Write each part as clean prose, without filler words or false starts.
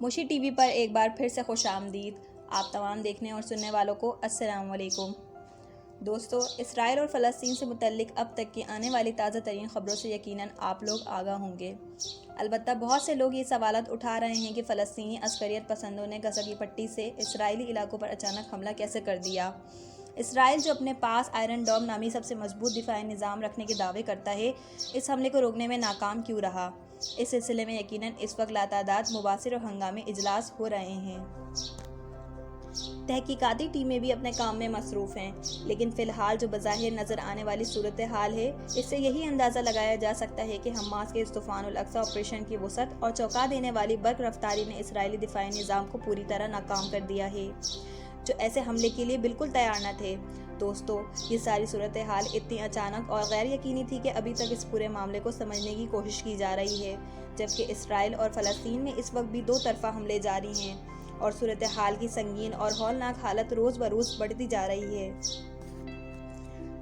موشی T V پر ایک بار پھر سے خوش آمدید۔ آپ تمام دیکھنے اور سننے والوں کو السلام علیکم۔ دوستو، اسرائیل اور فلسطین سے متعلق اب تک کی آنے والی تازہ ترین خبروں سے یقیناً آپ لوگ آگاہ ہوں گے۔ البتہ بہت سے لوگ یہ سوالات اٹھا رہے ہیں کہ فلسطینی عسکریت پسندوں نے غزہ کی پٹی سے اسرائیلی علاقوں پر اچانک حملہ کیسے کر دیا۔ اسرائیل جو اپنے پاس آئرن ڈوم نامی سب سے مضبوط دفاعی نظام رکھنے کے دعوے کرتا ہے، اس حملے کو روکنے میں ناکام کیوں رہا؟ اس سلسلے میں یقیناً اس وقت لاتعداد مباحثے اور ہنگامی اجلاس ہو رہے ہیں۔ تحقیقاتی ٹیمیں بھی اپنے کام میں مصروف ہیں، لیکن فی الحال جو بظاہر نظر آنے والی صورتحال ہے، اس سے یہی اندازہ لگایا جا سکتا ہے کہ حماس کے اس طوفان الاقصی آپریشن کی وسعت اور چونکا دینے والی برق رفتاری نے اسرائیلی دفاعی نظام کو پوری طرح ناکام کر دیا ہے، جو ایسے حملے کے لیے بالکل تیار نہ تھے۔ دوستو، یہ ساری صورتحال اتنی اچانک اور غیر یقینی تھی کہ ابھی تک اس پورے معاملے کو سمجھنے کی کوشش کی جا رہی ہے، جبکہ اسرائیل اور فلسطین میں اس وقت بھی دو طرفہ حملے جاری ہیں اور صورتحال کی سنگین اور ہولناک حالت روز بروز بڑھتی جا رہی ہے۔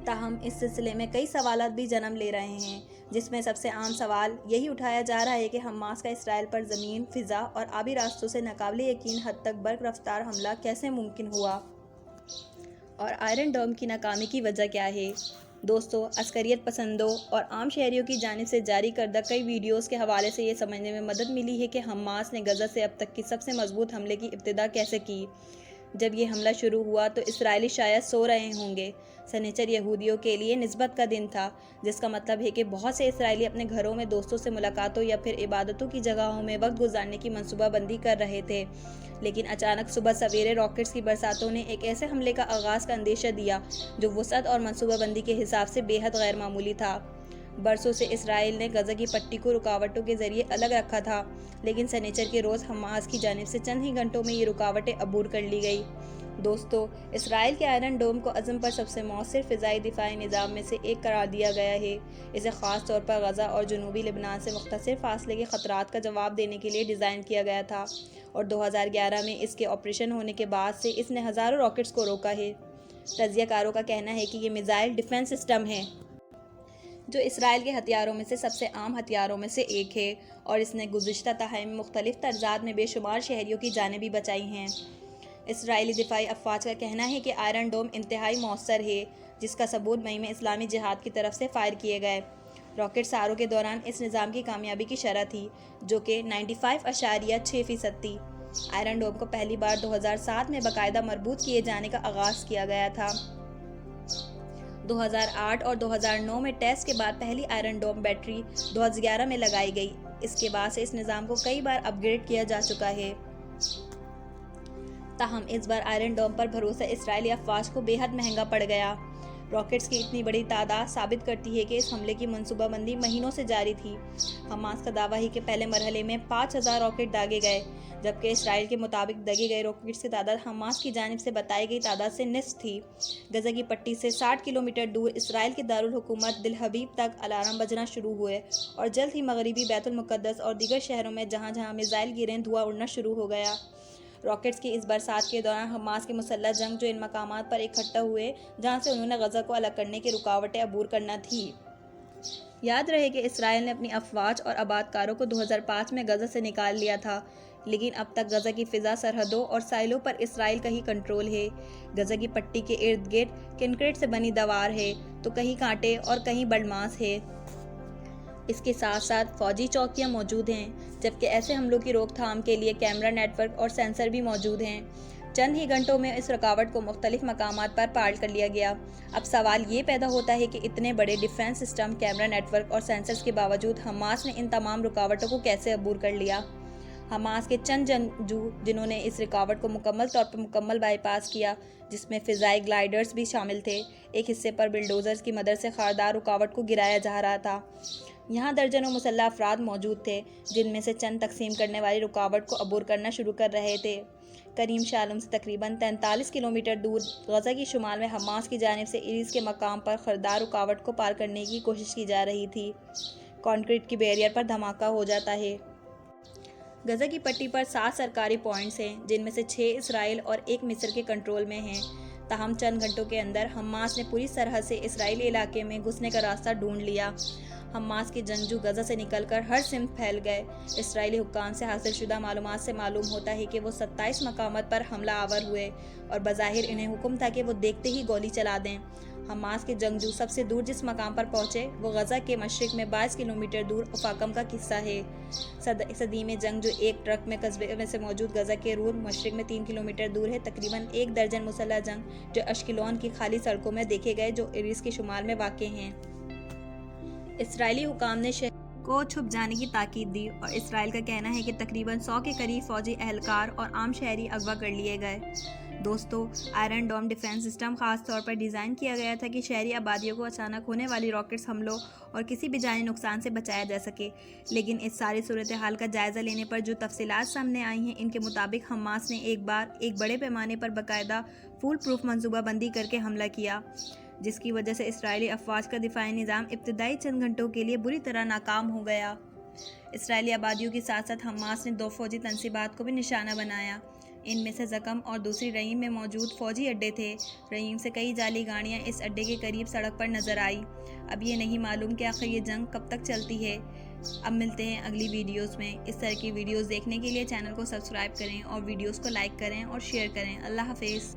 تاہم اس سلسلے میں کئی سوالات بھی جنم لے رہے ہیں، جس میں سب سے عام سوال یہی اٹھایا جا رہا ہے کہ حماس کا اسرائیل پر زمین، فضا اور آبی راستوں سے ناقابل یقین حد تک برق رفتار حملہ کیسے ممکن ہوا اور آئرن ڈوم کی ناکامی کی وجہ کیا ہے۔ دوستو، عسکریت پسندوں اور عام شہریوں کی جانب سے جاری کردہ کئی ویڈیوز کے حوالے سے یہ سمجھنے میں مدد ملی ہے کہ حماس نے غزہ سے اب تک کی سب سے مضبوط حملے کی ابتدا کیسے کی۔ جب یہ حملہ شروع ہوا تو اسرائیلی شاید سو رہے ہوں گے۔ سنیچر یہودیوں کے لیے نسبت کا دن تھا، جس کا مطلب ہے کہ بہت سے اسرائیلی اپنے گھروں میں دوستوں سے ملاقاتوں یا پھر عبادتوں کی جگہوں میں وقت گزارنے کی منصوبہ بندی کر رہے تھے، لیکن اچانک صبح سویرے راکٹس کی برساتوں نے ایک ایسے حملے کا آغاز کا اندیشہ دیا جو وسعت اور منصوبہ بندی کے حساب سے بے حد غیر معمولی تھا۔ برسوں سے اسرائیل نے غزہ کی پٹی کو رکاوٹوں کے ذریعے الگ رکھا تھا، لیکن سنیچر کے روز حماس کی جانب سے چند ہی گھنٹوں میں یہ رکاوٹیں عبور کر لی گئی۔ دوستو، اسرائیل کے آئرن ڈوم کو عزم پر سب سے مؤثر فضائی دفاعی نظام میں سے ایک قرار دیا گیا ہے۔ اسے خاص طور پر غزہ اور جنوبی لبنان سے مختصر فاصلے کے خطرات کا جواب دینے کے لیے ڈیزائن کیا گیا تھا، اور 2011 میں اس کے آپریشن ہونے کے بعد سے اس نے ہزاروں راکٹس کو روکا ہے۔ تجزیہ کاروں کا کہنا ہے کہ یہ میزائل ڈیفنس سسٹم ہے جو اسرائیل کے ہتھیاروں میں سے سب سے عام ہتھیاروں میں سے ایک ہے، اور اس نے گزشتہ دہائی میں مختلف ترزات میں بے شمار شہریوں کی جانیں بھی بچائی ہیں۔ اسرائیلی دفاعی افواج کا کہنا ہے کہ آئرن ڈوم انتہائی مؤثر ہے، جس کا ثبوت مئی میں اسلامی جہاد کی طرف سے فائر کیے گئے راکٹ ساروں کے دوران اس نظام کی کامیابی کی شرح تھی، جو کہ 95.6% تھی۔ آئرن ڈوم کو پہلی بار 2007 میں باقاعدہ مربوط کیے جانے کا آغاز کیا گیا تھا۔ 2008 اور 2009 میں ٹیسٹ کے بعد پہلی آئرن ڈوم بیٹری 2011 میں لگائی گئی۔ اس کے بعد سے اس نظام کو کئی بار اپ گریڈ کیا جا چکا ہے۔ تاہم اس بار آئرن ڈوم پر بھروسہ اسرائیلی افواج کو بے حد مہنگا پڑ گیا۔ راکٹس کی اتنی بڑی تعداد ثابت کرتی ہے کہ اس حملے کی منصوبہ بندی مہینوں سے جاری تھی۔ حماس کا دعویٰ ہے کہ پہلے مرحلے میں 5000 راکٹ داغے گئے، جبکہ اسرائیل کے مطابق داغے گئے راکٹس کی تعداد حماس کی جانب سے بتائی گئی تعداد سے نصف تھی۔ غزہ کی پٹی سے 60 کلومیٹر دور اسرائیل کے دارالحکومت تل ابیب تک الارم بجنا شروع ہوئے، اور جلد ہی مغربی بیت المقدس اور دیگر شہروں میں جہاں جہاں میزائل گریں دھواں اڑنا شروع ہو گیا۔ راکٹس کی اس برسات کے دوران حماس کے مسلح جنگ جو ان مقامات پر اکٹھا ہوئے جہاں سے انہوں نے غزہ کو الگ کرنے کی رکاوٹیں عبور کرنا تھی۔ یاد رہے کہ اسرائیل نے اپنی افواج اور آباد کاروں کو 2005 میں غزہ سے نکال لیا تھا، لیکن اب تک غزہ کی فضا، سرحدوں اور ساحلوں پر اسرائیل کا ہی کنٹرول ہے۔ غزہ کی پٹی کے ارد گرد کنکریٹ سے بنی دیوار ہے تو کہیں کانٹے اور کہیں بڑماس ہے۔ اس کے ساتھ ساتھ فوجی چوکیاں موجود ہیں، جبکہ ایسے حملوں کی روک تھام کے لیے کیمرہ نیٹ ورک اور سینسر بھی موجود ہیں۔ چند ہی گھنٹوں میں اس رکاوٹ کو مختلف مقامات پر پار کر لیا گیا۔ اب سوال یہ پیدا ہوتا ہے کہ اتنے بڑے defence system, camera network اور سینسرز کے باوجود حماس نے ان تمام رکاوٹوں کو کیسے عبور کر لیا؟ حماس کے چند جنگجو جنہوں نے اس رکاوٹ کو مکمل طور پر مکمل بائی پاس کیا، جس میں فضائی گلائیڈرز بھی شامل تھے، ایک حصے پر بلڈوزرز کی مدد سے خاردار رکاوٹ کو گرایا جا رہا تھا۔ یہاں درجنوں مسلح افراد موجود تھے، جن میں سے چند تقسیم کرنے والی رکاوٹ کو عبور کرنا شروع کر رہے تھے۔ کریم شالم سے تقریباً 43 کلومیٹر دور غزہ کی شمال میں حماس کی جانب سے ایریز کے مقام پر خردار رکاوٹ کو پار کرنے کی کوشش کی جا رہی تھی۔ کنکریٹ کی بیریئر پر دھماکہ ہو جاتا ہے۔ غزہ کی پٹی پر 7 سرکاری پوائنٹس ہیں، جن میں سے 6 اسرائیل اور 1 مصر کے کنٹرول میں ہیں۔ تاہم چند گھنٹوں کے اندر حماس نے پوری سرحد سے اسرائیلی علاقے میں گھسنے کا راستہ ڈھونڈ لیا۔ حماس کے جنگجو غزہ سے نکل کر ہر سمت پھیل گئے۔ اسرائیلی حکام سے حاصل شدہ معلومات سے معلوم ہوتا ہے کہ وہ 27 مقامات پر حملہ آور ہوئے اور بظاہر انہیں حکم تھا کہ وہ دیکھتے ہی گولی چلا دیں۔ حماس کے جنگجو سب سے دور جس مقام پر پہنچے وہ غزہ کے مشرق میں 22 کلومیٹر دور افاقم کا قصہ ہے۔ صدیم جنگ جو ایک ٹرک میں قصبے میں سے موجود غزہ کے رود مشرق میں 3 کلومیٹر دور ہے، تقریباً 1 درجن مسلح جنگ جو اشکلون کی خالی سڑکوں میں دیکھے گئے جو عریس کے شمال میں واقع ہیں۔ اسرائیلی حکام نے شہر کو چھپ جانے کی تاکید دی اور اسرائیل کا کہنا ہے کہ تقریباً 100 کے قریب فوجی اہلکار اور عام شہری اغوا کر لیے گئے۔ دوستو، آئرن ڈوم ڈیفنس سسٹم خاص طور پر ڈیزائن کیا گیا تھا کہ شہری آبادیوں کو اچانک ہونے والی راکٹس حملوں اور کسی بھی جانی نقصان سے بچایا جا سکے، لیکن اس ساری صورتحال کا جائزہ لینے پر جو تفصیلات سامنے آئی ہیں ان کے مطابق حماس نے ایک بڑے پیمانے پر باقاعدہ فول پروف منصوبہ بندی کر کے حملہ کیا، جس کی وجہ سے اسرائیلی افواج کا دفاعی نظام ابتدائی چند گھنٹوں کے لیے بری طرح ناکام ہو گیا۔ اسرائیلی آبادیوں کے ساتھ ساتھ حماس نے 2 فوجی تنصیبات کو بھی نشانہ بنایا۔ ان میں سے زکم اور دوسری رعیم میں موجود فوجی اڈے تھے۔ رعیم سے کئی جعلی گاڑیاں اس اڈے کے قریب سڑک پر نظر آئی۔ اب یہ نہیں معلوم کہ آخر یہ جنگ کب تک چلتی ہے۔ اب ملتے ہیں اگلی ویڈیوز میں۔ اس طرح کی ویڈیوز دیکھنے کے لیے چینل کو سبسکرائب کریں اور ویڈیوز کو لائک کریں اور شیئر کریں۔ اللہ حافظ۔